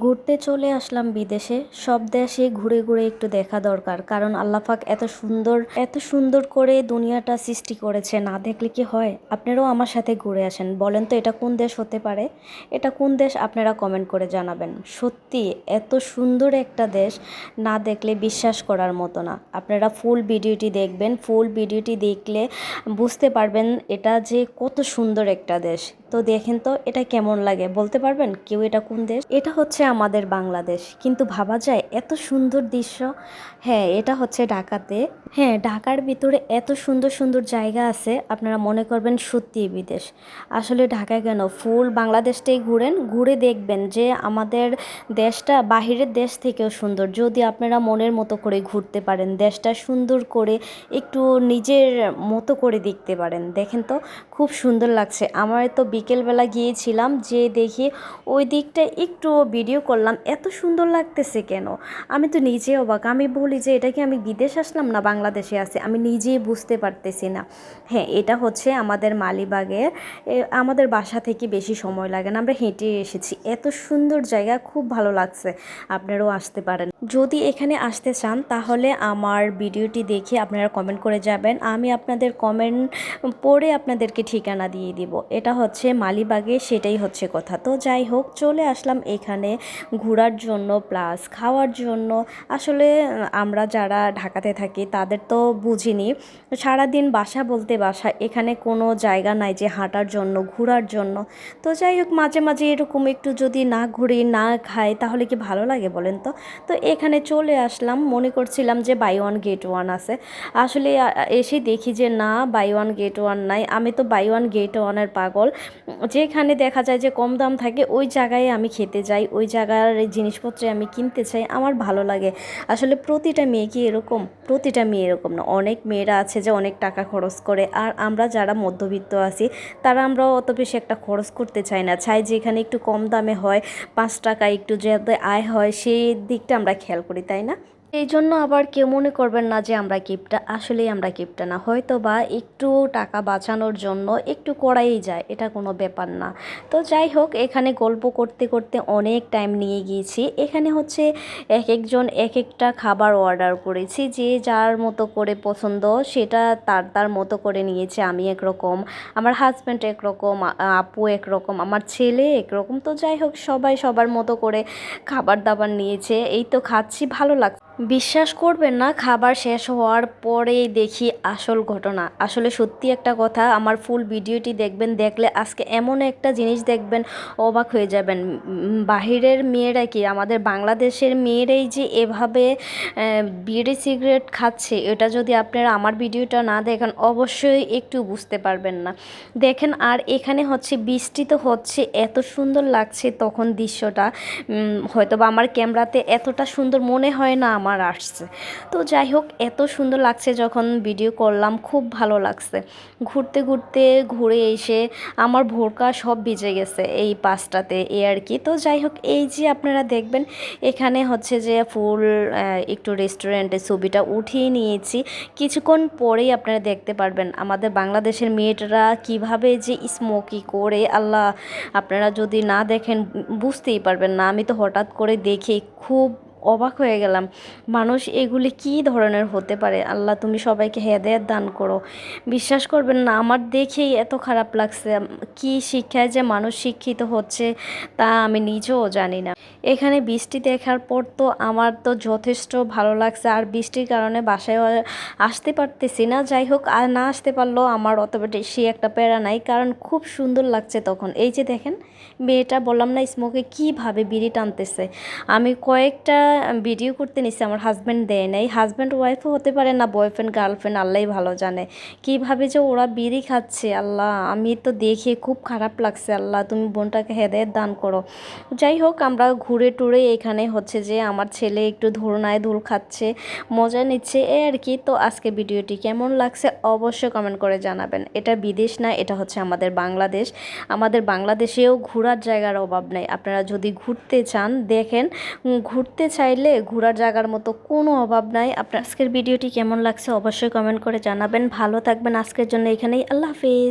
ঘুরতে চলে আসলাম বিদেশে। সব দেশে ঘুরে ঘুরে একটু দেখা দরকার, কারণ আল্লাহ পাক এত সুন্দর করে দুনিয়াটা সৃষ্টি করেছে, না দেখলে কি হয়। আপনারাও আমার সাথে ঘুরে আসেন। বলেন তো এটা কোন দেশ হতে পারে? এটা কোন দেশ আপনারা কমেন্ট করে জানাবেন। সত্যি এত সুন্দর একটা দেশ, না দেখলে বিশ্বাস করার মতো না। আপনারা ফুল ভিডিওটি দেখবেন, ফুল ভিডিওটি দেখলে বুঝতে পারবেন এটা যে কত সুন্দর একটা দেশ। তো দেখেন তো এটা কেমন লাগে, বলতে পারবেন কেউ এটা কোন দেশ? এটা হচ্ছে আমাদের বাংলাদেশ, কিন্তু ভাবা যায় এত সুন্দর দৃশ্য। হ্যাঁ, এটা হচ্ছে ঢাকাতে। হ্যাঁ, ঢাকার ভিতরে এত সুন্দর সুন্দর জায়গা আছে, আপনারা মনে করবেন সত্যিই বিদেশ। আসলে ঢাকায় কেন, ফুল বাংলাদেশটাই ঘুরেন, ঘুরে দেখবেন যে আমাদের দেশটা বাহিরের দেশ থেকেও সুন্দর। যদি আপনারা মনের মতো করে ঘুরতে পারেন, দেশটা সুন্দর করে একটু নিজের মতো করে দেখতে পারেন। দেখেন তো খুব সুন্দর লাগছে। আমার তো বিকেলবেলা গিয়েছিলাম, যে দেখি ওই দিকটা একটু ভিডিও করলাম, এত সুন্দর লাগতেছে কেন, আমি তো নিজে অবাক। আমি বলি যে এটা কি আমি বিদেশ আসলাম না বাংলাদেশে আছি, আমি নিজেই বুঝতে পারতেছি না। হ্যাঁ, এটা হচ্ছে আমাদের মালিবাগের। আমাদের বাসা থেকে বেশি সময় লাগে না, আমরা হেঁটে এসেছি। এত সুন্দর জায়গা, খুব ভালো লাগছে। আপনারাও আসতে পারেন। যদি এখানে আসতে চান তাহলে আমার ভিডিওটি দেখে আপনারা কমেন্ট করে যাবেন, আমি আপনাদের কমেন্ট পড়ে আপনাদেরকে ঠিকানা দিয়ে দিব। এটা হচ্ছে মালিবাগে, সেটাই হচ্ছে কথা। তো যাই হোক, চলে আসলাম এখানে ঘোরার জন্য প্লাস খাওয়ার জন্য। আসলে আমরা যারা ঢাকাতে থাকি তাদের তো বুঝিনি, সারাদিন বাসা বলতে বাসা, এখানে কোনো জায়গা নাই যে হাঁটার জন্য ঘোরার জন্য। তো যাই হোক, মাঝে মাঝে এরকম একটু যদি না ঘুরি না খাই তাহলে কি ভালো লাগে বলেন তো। তো এখানে চলে আসলাম, মনে করছিলাম যে বাই ওয়ান গেট ওয়ান আছে। আসলে এসে দেখি যে না, বাই ওয়ান গেট ওয়ান নাই। আমি তো বাই ওয়ান গেট ওয়ানের পাগল। যেখানে দেখা যায় যে কম দাম থাকে ওই জায়গায় আমি খেতে যাই, ওই জায়গার জিনিসপত্রে আমি কিনতে চাই, আমার ভালো লাগে। আসলে প্রতিটা মেয়ে কি এরকম? প্রতিটা মেয়ে এরকম না। অনেক মেয়েরা আছে যে অনেক টাকা খরচ করে, আর আমরা যারা মধ্যবিত্ত আছি তারা আমরাও অত বেশি একটা খরচ করতে চাই না, চাই যেখানে একটু কম দামে হয়, 5 টাকা একটু যাতে আয় হয় সেই দিকটা আমরা খেয়াল করি, তাই না? এই জন্য আবার কেউ মনে করবেন না যে আমরা কিপটা, আসলেই আমরা কিপটা না, হয়তো বা একটু টাকা বাঁচানোর জন্য একটু করাই যায়, এটা কোনো ব্যাপার না। তো যাই হোক, এখানে গল্প করতে করতে অনেক টাইম নিয়ে গিয়েছি। এখানে হচ্ছে এক একজন এক একটা খাবার অর্ডার করেছি, যে যার মতো করে পছন্দ সেটা তার তার মতো করে নিয়েছে। আমি একরকম, আমার হাজব্যান্ড একরকম, আপু একরকম, আমার ছেলে একরকম। তো যাই হোক, সবাই সবার মতো করে খাবার দাবার নিয়েছে, এই তো খাচ্ছি, ভালো লাগছে। বিশ্বাস করবেন না, খাবার শেষ হওয়ার পরেই দেখি আসল ঘটনা। আসলে সত্যি একটা কথা, আমার ফুল ভিডিওটি দেখবেন, দেখলে আজকে এমন একটা জিনিস দেখবেন, অবাক হয়ে যাবেন। বাহিরের মেয়েরা কি, আমাদের বাংলাদেশের মেয়েরাই যে এভাবে বিড়ি সিগারেট খাচ্ছে, এটা যদি আপনারা আমার ভিডিওটা না দেখেন অবশ্যই একটু বুঝতে পারবেন না। দেখেন, আর এখানে হচ্ছে বৃষ্টি তো হচ্ছে, এত সুন্দর লাগছে তখন দৃশ্যটা। হয়তো বা আমার ক্যামেরাতে এতটা সুন্দর মনে হয় না আমার আসছে। তো যাই হোক, এত সুন্দর লাগছে যখন ভিডিও করলাম, খুব ভালো লাগছে। ঘুরতে ঘুরতে ঘুরে এসে আমার ভোরকা সব ভিজে গেছে এই পাশটাতে, এই আর কি। তো যাই হোক, এই যে আপনারা দেখবেন এখানে হচ্ছে যে ফুল একটু রেস্টুরেন্টে ছবিটা উঠিয়ে নিয়েছি। কিছুক্ষণ পরেই আপনারা দেখতে পারবেন আমাদের বাংলাদেশের মেয়েরা কিভাবে যে স্মোকি করে, আল্লাহ, আপনারা যদি না দেখেন বুঝতেই পারবেন না। আমি তো হঠাৎ করে দেখে খুব অবাক হয়ে গেলাম, মানুষ এগুলি কী ধরনের হতে পারে। আল্লাহ, তুমি সবাইকে হেদায়েত দান করো। বিশ্বাস করবেন না, আমার দেখেই এত খারাপ লাগছে। কি শিক্ষায় যে মানুষ শিক্ষিত হচ্ছে তা আমি নিজেও জানি না। এখানে বৃষ্টি দেখার পর তো আমার তো যথেষ্ট ভালো লাগছে, আর বৃষ্টির কারণে বাসায় আসতে পারতেছি না। যাই হোক, আর না আসতে পারলেও আমার অত বেশি একটা প্যারা নাই, কারণ খুব সুন্দর লাগছে তখন। এই যে দেখেন, মেয়েটা বললাম না স্মোকে কীভাবে বিড়ি টানতেছে। আমি কয়েকটা ভিডিও করতে নিছি, আমার হাজব্যান্ড দেয় নাই। হাজব্যান্ড ওয়াইফও হতে পারে, না বয়ফ্রেন্ড গার্লফ্রেন্ড, আল্লাহই ভালো জানে কীভাবে যে ওরা বিড়ি খাচ্ছে। আল্লাহ, আমি তো দেখে খুব খারাপ লাগছে। আল্লাহ, তুমি বোনটাকে হেদায়েত দান করো। যাই হোক, আমরা ঘুরে টুরে এখানে হচ্ছে যে আমার ছেলে একটু ধুলনায় ধুল খাচ্ছে, মজা নিচ্ছে, এই আর কি। তো আজকে ভিডিওটি কেমন লাগছে অবশ্যই কমেন্ট করে জানাবেন। এটা বিদেশ না, এটা হচ্ছে আমাদের বাংলাদেশ। আমাদের বাংলাদেশেও ঘোরার জায়গার অভাব নেই। আপনারা যদি ঘুরতে চান, দেখেন, ঘুরতে চাইলে ঘোরার জায়গার মতো কোনো অভাব নাই। আপনার আজকের ভিডিওটি কেমন লাগছে অবশ্যই কমেন্ট করে জানাবেন। ভালো থাকবেন, আজকের জন্য এখানেই, আল্লাহ হাফিজ।